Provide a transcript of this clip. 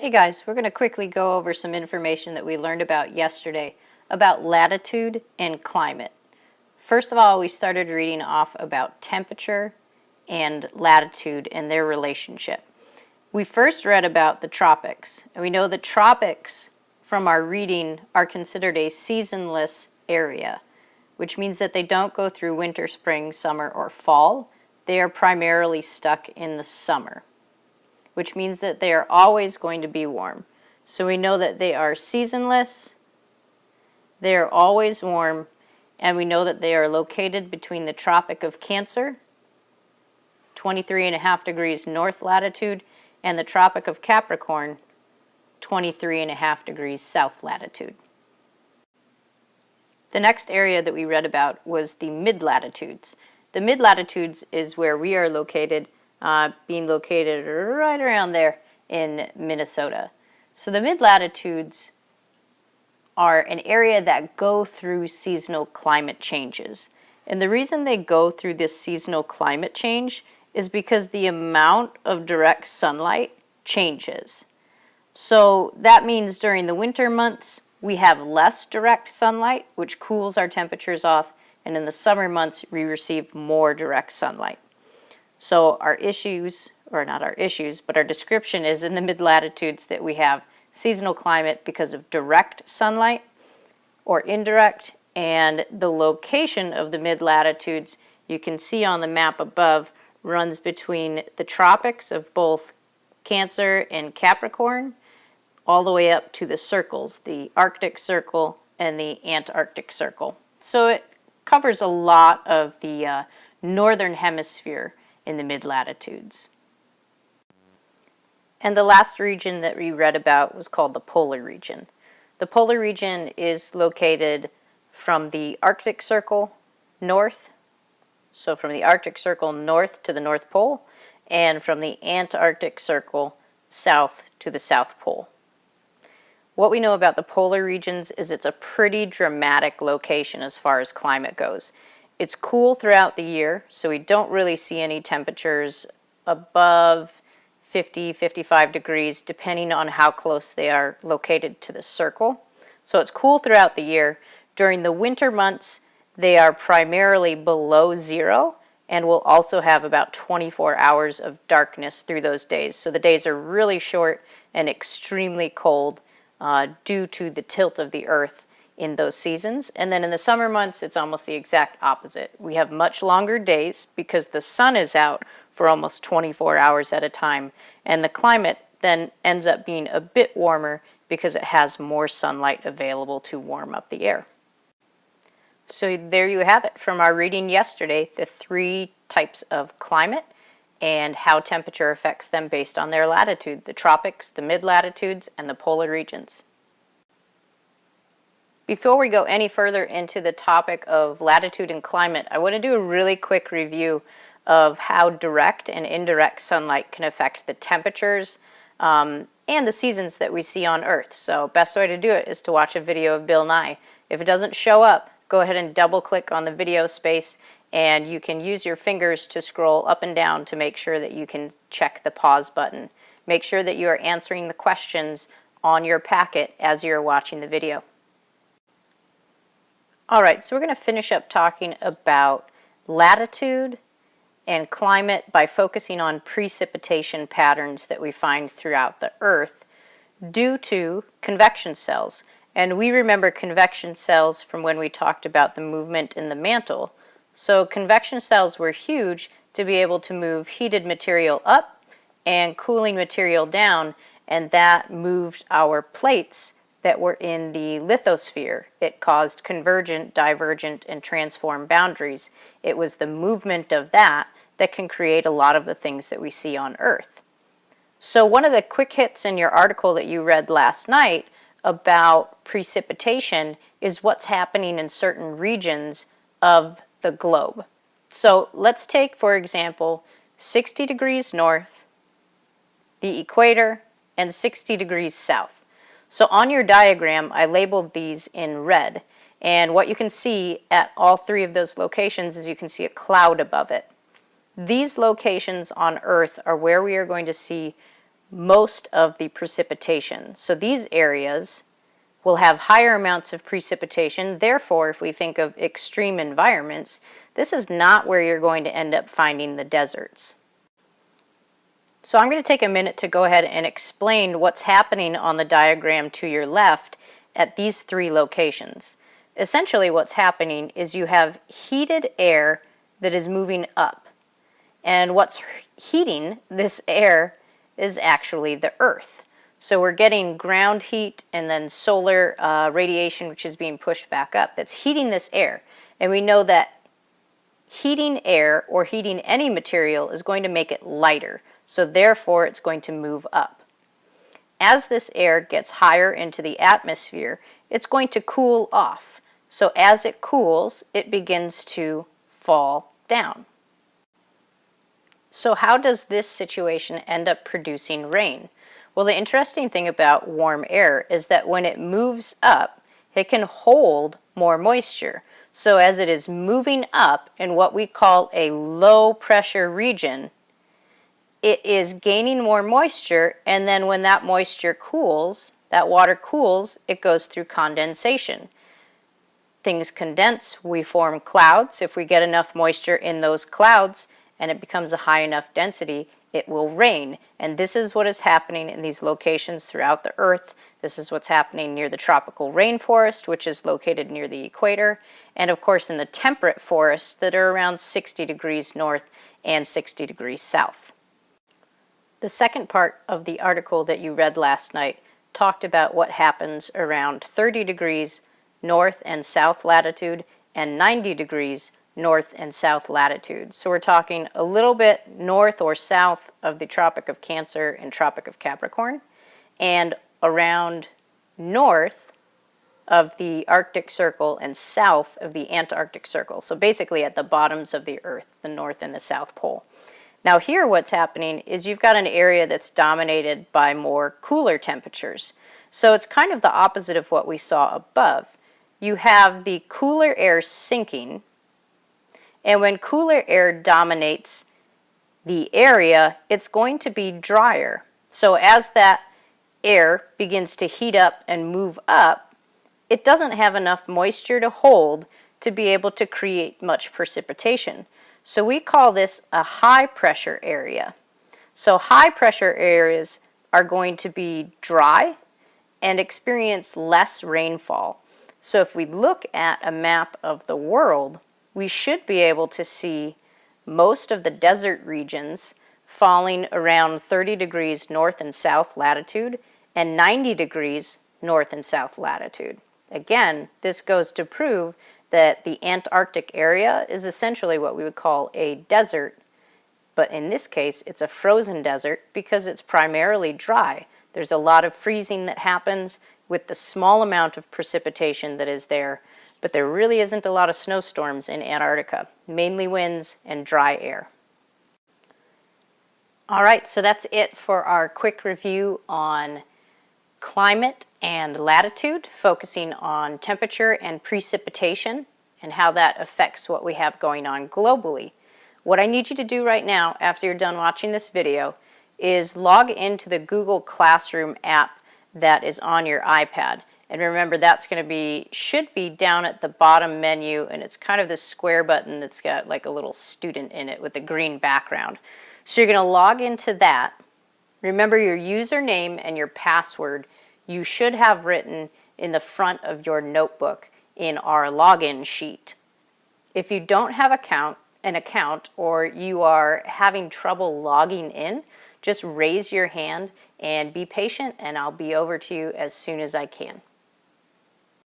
Hey guys, we're going to quickly go over some information that we learned about yesterday about latitude and climate. First of all, we started reading off about temperature and latitude and their relationship. We first read about the tropics, and we know the tropics from our reading are considered a seasonless area, which means that they don't go through winter, spring, summer, or fall. They are primarily stuck in the summer, which means that they are always going to be warm. So we know that they are seasonless, they are always warm, and we know that they are located between the Tropic of Cancer, 23.5 degrees north latitude, and the Tropic of Capricorn, 23.5 degrees south latitude. The next area that we read about was the mid-latitudes. The mid-latitudes is where we are located, being located right around there in Minnesota. So the mid-latitudes are an area that go through seasonal climate changes. And the reason they go through this seasonal climate change is because the amount of direct sunlight changes. So that means during the winter months, we have less direct sunlight, which cools our temperatures off, and in the summer months, we receive more direct sunlight. So our issues, or not our issues, but our description is in the mid-latitudes that we have seasonal climate because of direct sunlight or indirect, and the location of the mid-latitudes, you can see on the map above, runs between the tropics of both Cancer and Capricorn, all the way up to the circles, the Arctic Circle and the Antarctic Circle. So it covers a lot of the northern hemisphere in the mid-latitudes. And the last region that we read about was called the polar region. The polar region is located from the Arctic Circle north, so from the Arctic Circle north to the North Pole, and from the Antarctic Circle south to the South Pole. What we know about the polar regions is it's a pretty dramatic location as far as climate goes. It's cool throughout the year, so we don't really see any temperatures above 50, 55 degrees, depending on how close they are located to the circle. So it's cool throughout the year. During the winter months, they are primarily below zero, and will also have about 24 hours of darkness through those days. So the days are really short and extremely cold due to the tilt of the Earth in those seasons. And then in the summer months, it's almost the exact opposite. We have much longer days because the sun is out for almost 24 hours at a time, and the climate then ends up being a bit warmer because it has more sunlight available to warm up the air. So there you have it from our reading yesterday, the 3 types of climate and how temperature affects them based on their latitude: the tropics, the mid-latitudes, and the polar regions. Before we go any further into the topic of latitude and climate, I want to do a really quick review of how direct and indirect sunlight can affect the temperatures and the seasons that we see on Earth. So best way to do it is to watch a video of Bill Nye. If it doesn't show up, go ahead and double click on the video space, and you can use your fingers to scroll up and down to make sure that you can check the pause button. Make sure that you are answering the questions on your packet as you're watching the video. Alright, so we're going to finish up talking about latitude and climate by focusing on precipitation patterns that we find throughout the Earth due to convection cells. And we remember convection cells from when we talked about the movement in the mantle. So convection cells were huge to be able to move heated material up and cooling material down, and that moved our plates that were in the lithosphere. It caused convergent, divergent, and transform boundaries. It was the movement of that that can create a lot of the things that we see on Earth. So one of the quick hits in your article that you read last night about precipitation is what's happening in certain regions of the globe. So let's take, for example, 60 degrees north, the equator, and 60 degrees south. So on your diagram, I labeled these in red, and what you can see at all 3 of those locations is you can see a cloud above it. These locations on Earth are where we are going to see most of the precipitation. So these areas will have higher amounts of precipitation. Therefore, if we think of extreme environments, this is not where you're going to end up finding the deserts. So I'm going to take a minute to go ahead and explain what's happening on the diagram to your left at these three locations. Essentially what's happening is you have heated air that is moving up. And what's heating this air is actually the Earth. So we're getting ground heat and then solar radiation, which is being pushed back up. That's heating this air. And we know that heating air or heating any material is going to make it lighter. So therefore it's going to move up. As this air gets higher into the atmosphere, it's going to cool off. So as it cools, it begins to fall down. So how does this situation end up producing rain? Well, the interesting thing about warm air is that when it moves up, it can hold more moisture. So as it is moving up in what we call a low pressure region, it is gaining more moisture, and then when that moisture cools, that water cools, it goes through condensation. Things condense, we form clouds. If we get enough moisture in those clouds and it becomes a high enough density, it will rain. And this is what is happening in these locations throughout the Earth. This is what's happening near the tropical rainforest, which is located near the equator, and of course in the temperate forests that are around 60 degrees north and 60 degrees south. The second part of the article that you read last night talked about what happens around 30 degrees north and south latitude and 90 degrees north and south latitude. So we're talking a little bit north or south of the Tropic of Cancer and Tropic of Capricorn, and around north of the Arctic Circle and south of the Antarctic Circle. So basically at the bottoms of the Earth, the North and the South Pole. Now here what's happening is you've got an area that's dominated by more cooler temperatures. So it's kind of the opposite of what we saw above. You have the cooler air sinking, and when cooler air dominates the area, it's going to be drier. So as that air begins to heat up and move up, it doesn't have enough moisture to hold to be able to create much precipitation. So we call this a high pressure area. So high pressure areas are going to be dry and experience less rainfall. So if we look at a map of the world, we should be able to see most of the desert regions falling around 30 degrees north and south latitude and 90 degrees north and south latitude. Again, this goes to prove that the Antarctic area is essentially what we would call a desert, but in this case it's a frozen desert because it's primarily dry. There's a lot of freezing that happens with the small amount of precipitation that is there, but there really isn't a lot of snowstorms in Antarctica, mainly winds and dry air. All right, so that's it for our quick review on climate and latitude, focusing on temperature and precipitation and how that affects what we have going on globally. What I need you to do right now, after you're done watching this video, is log into the Google Classroom app that is on your iPad. And remember, that's going to be, should be down at the bottom menu, and it's kind of this square button that's got like a little student in it with a green background. So you're going to log into that. Remember your username and your password you should have written in the front of your notebook in our login sheet. If you don't have an account or you are having trouble logging in, just raise your hand and be patient, and I'll be over to you as soon as I can.